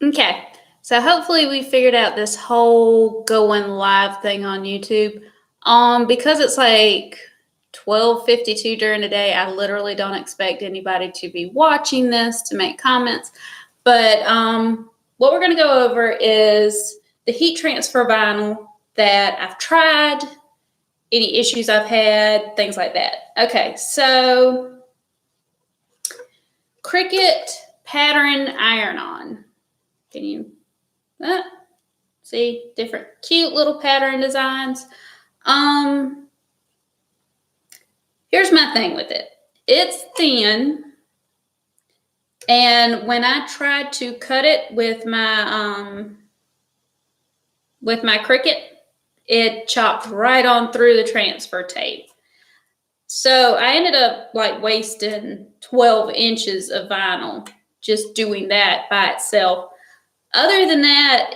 Okay, so hopefully we figured out this whole going live thing on YouTube. Because it's like 12:52 during the day, I literally don't expect anybody to be watching this to make comments. But what we're going to go over is the heat transfer vinyl that I've tried, any issues I've had, things like that. Okay, so Cricut pattern iron-on. Can you see different cute little pattern designs? Here's my thing with it. It's thin, and when I tried to cut it with my Cricut, it chopped right on through the transfer tape. So I ended up like wasting 12 inches of vinyl just doing that by itself. Other than that,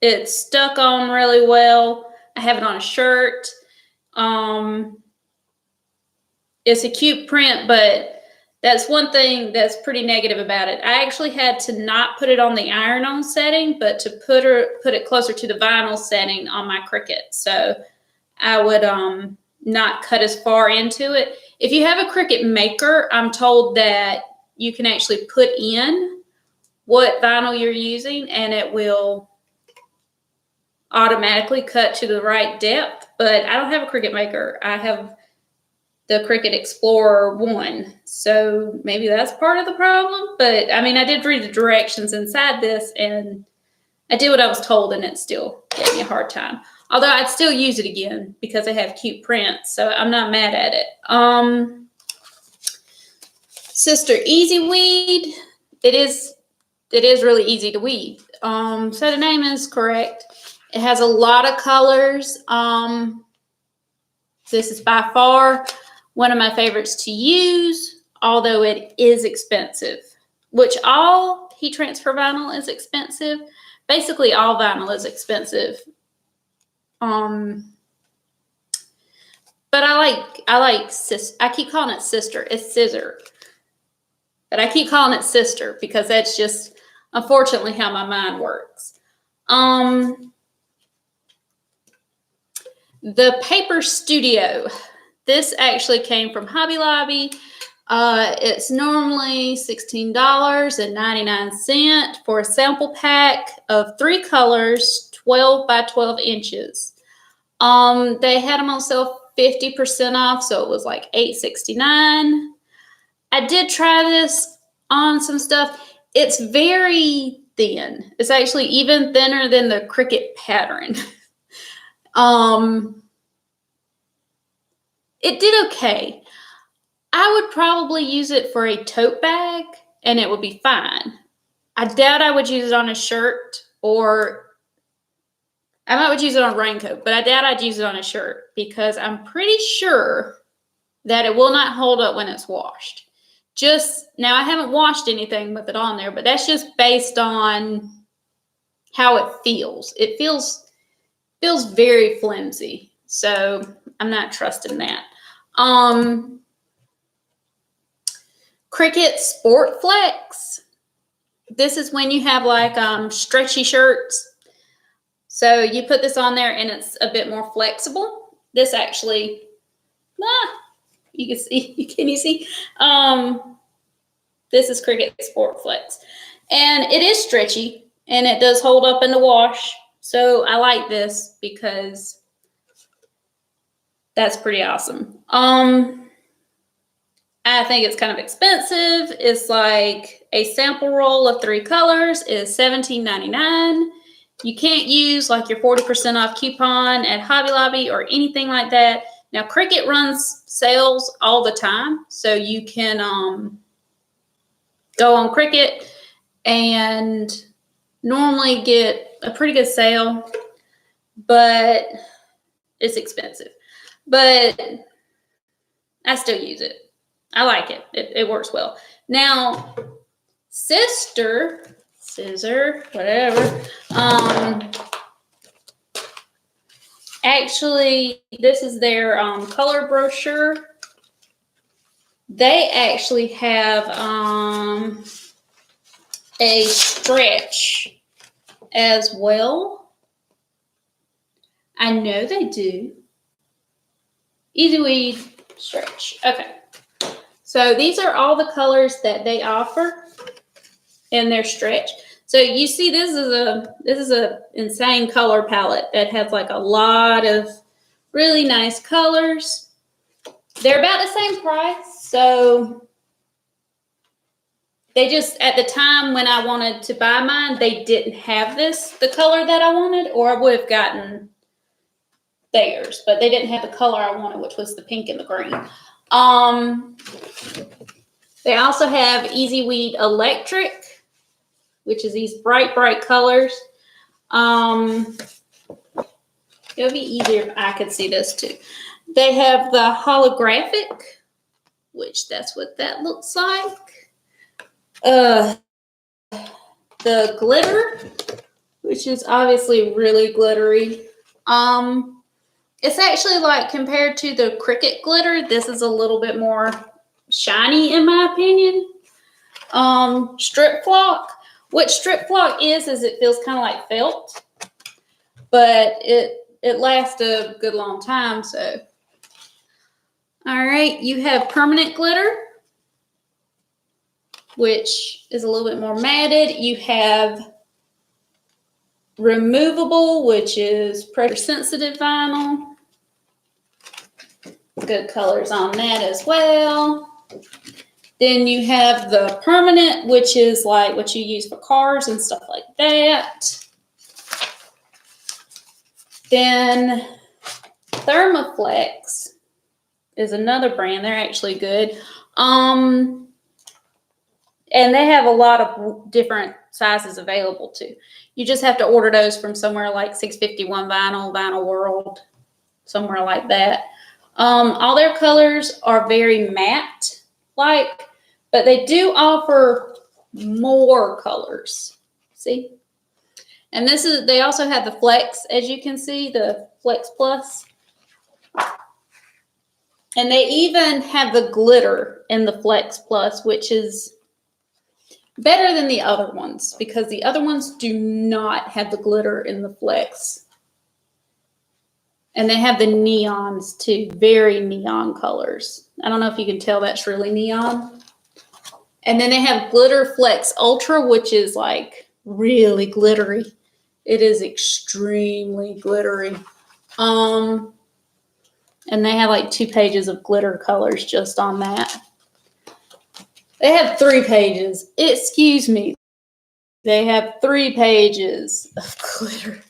it stuck on really well. I have it on a shirt. It's a cute print, but that's one thing that's pretty negative about it. I actually had to not put it on the iron-on setting, but to put it closer to the vinyl setting on my Cricut. So I would not cut as far into it. If you have a Cricut Maker, I'm told that you can actually put in what vinyl you're using and it will automatically cut to the right depth. But I don't have a Cricut Maker. I have the Cricut Explorer 1. So maybe that's part of the problem. But I mean, I did read the directions inside this and I did what I was told and it still gave me a hard time. Although I'd still use it again because they have cute prints. So I'm not mad at it. Sister Easyweed. It is really easy to weed. So the name is correct. It has a lot of colors. This is by far one of my favorites to use, although it is expensive, which all heat transfer vinyl is expensive. Basically, all vinyl is expensive. But I keep calling it Sister. It's Scissor. But I keep calling it Sister because that's just, unfortunately, how my mind works. The Paper Studio. This actually came from Hobby Lobby. It's normally $16.99 for a sample pack of 3 colors, 12 by 12 inches. They had them on sale 50% off, so it was like $8.69. I did try this on some stuff. It's very thin. It's actually even thinner than the Cricut pattern. It did okay. I would probably use it for a tote bag and it would be fine. I doubt I would use it on a shirt, or I might would use it on a raincoat, but I doubt I'd use it on a shirt because I'm pretty sure that it will not hold up when it's washed. Now I haven't washed anything with it on there, but that's just based on how it feels. It feels very flimsy, so I'm not trusting that. Cricut Sport Flex. This is when you have like stretchy shirts. So you put this on there and it's a bit more flexible. This actually, you can see, can you see? This is Cricut Sport Flex. And it is stretchy and it does hold up in the wash. So I like this because that's pretty awesome. I think it's kind of expensive. It's like a sample roll of 3 colors is $17.99. You can't use like your 40% off coupon at Hobby Lobby or anything like that. Now, Cricut runs sales all the time, so you can go on Cricut and normally get a pretty good sale, but it's expensive. But I still use it. I like it. It works well. Now, Scissor, whatever. Actually, this is their color brochure. They actually have a stretch as well. I know they do. Easyweed stretch. Okay. So these are all the colors that they offer in their stretch. So you see this is a insane color palette that has like a lot of really nice colors. They're about the same price. So they just, at the time when I wanted to buy mine, they didn't have the color that I wanted, or I would have gotten theirs, but they didn't have the color I wanted, which was the pink and the green. They also have Easyweed Electric, which is these bright colors. It would be easier if I could see this too. They have the holographic, which that's what that looks like. The glitter, which is obviously really glittery. It's actually like, compared to the Cricut glitter, this is a little bit more shiny in my opinion. Strip flock. What strip flock is it feels kind of like felt, but it lasts a good long time. So, all right, you have permanent glitter, which is a little bit more matted. You have removable, which is pressure sensitive vinyl. Good colors on that as well. Then you have the permanent, which is like what you use for cars and stuff like that. Then Thermoflex is another brand. They're actually good. And they have a lot of different sizes available too. You just have to order those from somewhere like 651 Vinyl, Vinyl World, somewhere like that. All their colors are very matte-like, but they do offer more colors. See? And they also have the Flex, as you can see, the Flex Plus. And they even have the glitter in the Flex Plus, which is better than the other ones, because the other ones do not have the glitter in the Flex. And they have the neons too, very neon colors. I don't know if you can tell that's really neon. And then they have Glitter Flex Ultra, which is like really glittery. It is extremely glittery. And they have like 2 pages of glitter colors just on that. They have 3 pages. Excuse me. They have 3 pages of glitter.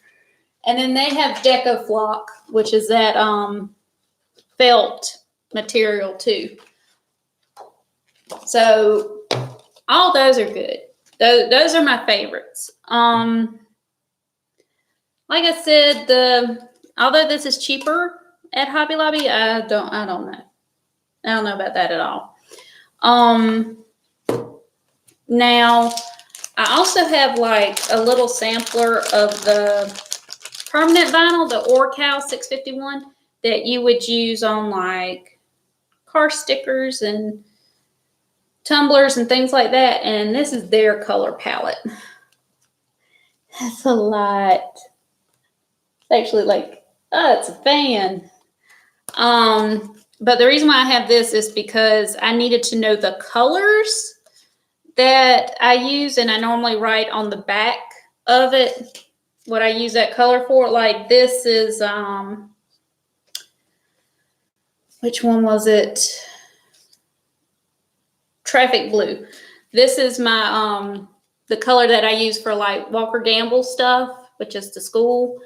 And then they have Deco Flock, which is that felt material too. So all those are good. Those are my favorites. Like I said, although this is cheaper at Hobby Lobby, I don't know. I don't know about that at all. Now I also have like a little sampler of the permanent vinyl, the Eureka 651, that you would use on like car stickers and tumblers and things like that. And this is their color palette. That's a lot. It's actually like, oh, it's a fan. But the reason why I have this is because I needed to know the colors that I use, and I normally write on the back of it what I use that color for. Like this is, which one was it? Traffic Blue. This is my, the color that I use for like Walker Gamble stuff, which is to school.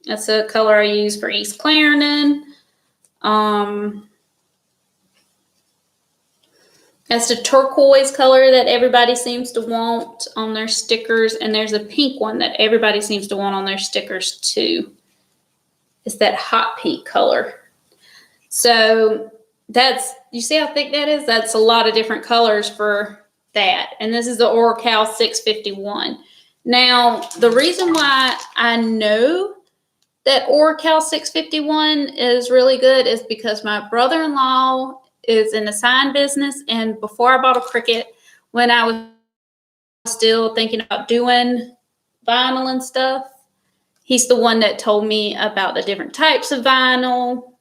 That's a color I use for East Clarendon. That's the turquoise color that everybody seems to want on their stickers. And there's a pink one that everybody seems to want on their stickers too. It's that hot pink color. So that's, you see how thick that is? That's a lot of different colors for that. And this is the Eureka 651. Now, the reason why I know that Eureka 651 is really good is because my brother-in-law is in a sign business, and before I bought a Cricut, when I was still thinking about doing vinyl and stuff. He's the one that told me about the different types of vinyl,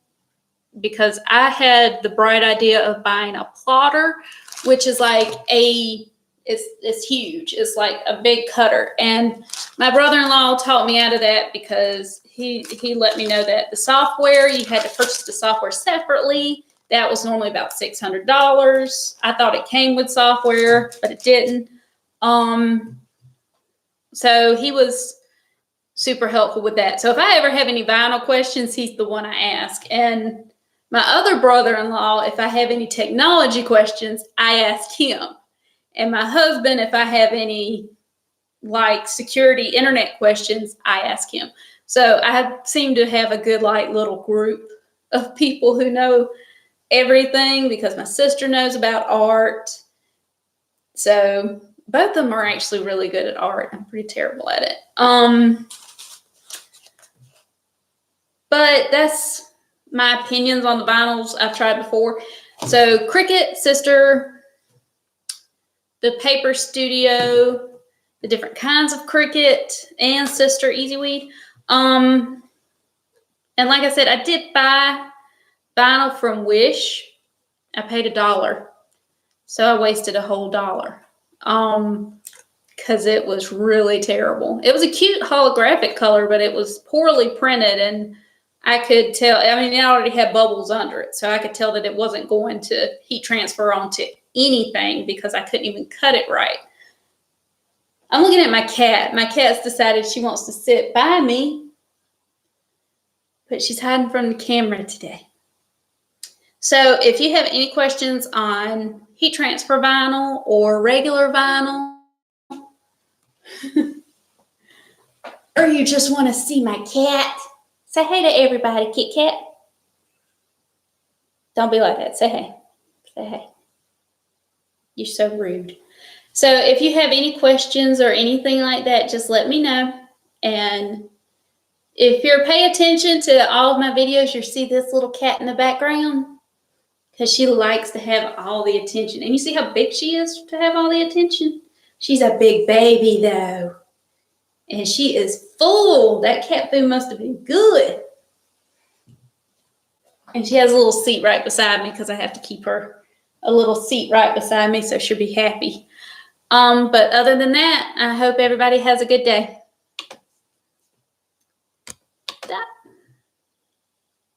because I had the bright idea of buying a plotter, which is like it's huge. It's like a big cutter. And my brother-in-law taught me out of that because he let me know that the software, you had to purchase the software separately. That was normally about $600. I thought it came with software, but it didn't. So he was super helpful with that. So if I ever have any vinyl questions, he's the one I ask. And my other brother-in-law, if I have any technology questions, I ask him. And my husband, if I have any like security internet questions, I ask him. So I seem to have a good like little group of people who know everything, because my sister knows about art. So both of them are actually really good at art. I'm pretty terrible at it. But that's my opinions on the vinyls I've tried before. So Cricut, Sister, the Paper Studio, the different kinds of Cricut, and Sister Easyweed. And like I said, I did buy vinyl from Wish. I paid $1. So I wasted a whole $1. Because it was really terrible. It was a cute holographic color, but it was poorly printed, and I could tell, I mean, it already had bubbles under it, so I could tell that it wasn't going to heat transfer onto anything because I couldn't even cut it right. I'm looking at my cat. My cat's decided she wants to sit by me, but she's hiding from the camera today. So if you have any questions on heat transfer vinyl or regular vinyl, or you just want to see my cat, say hey to everybody, Kit Kat. Don't be like that. Say hey. Say hey. You're so rude. So if you have any questions or anything like that, just let me know. And if you're paying attention to all of my videos, you'll see this little cat in the background, because she likes to have all the attention. And you see how big she is to have all the attention? She's a big baby, though. And she is full. That cat food must have been good. And she has a little seat right beside me, because I have to keep her a little seat right beside me so she'll be happy. But other than that, I hope everybody has a good day.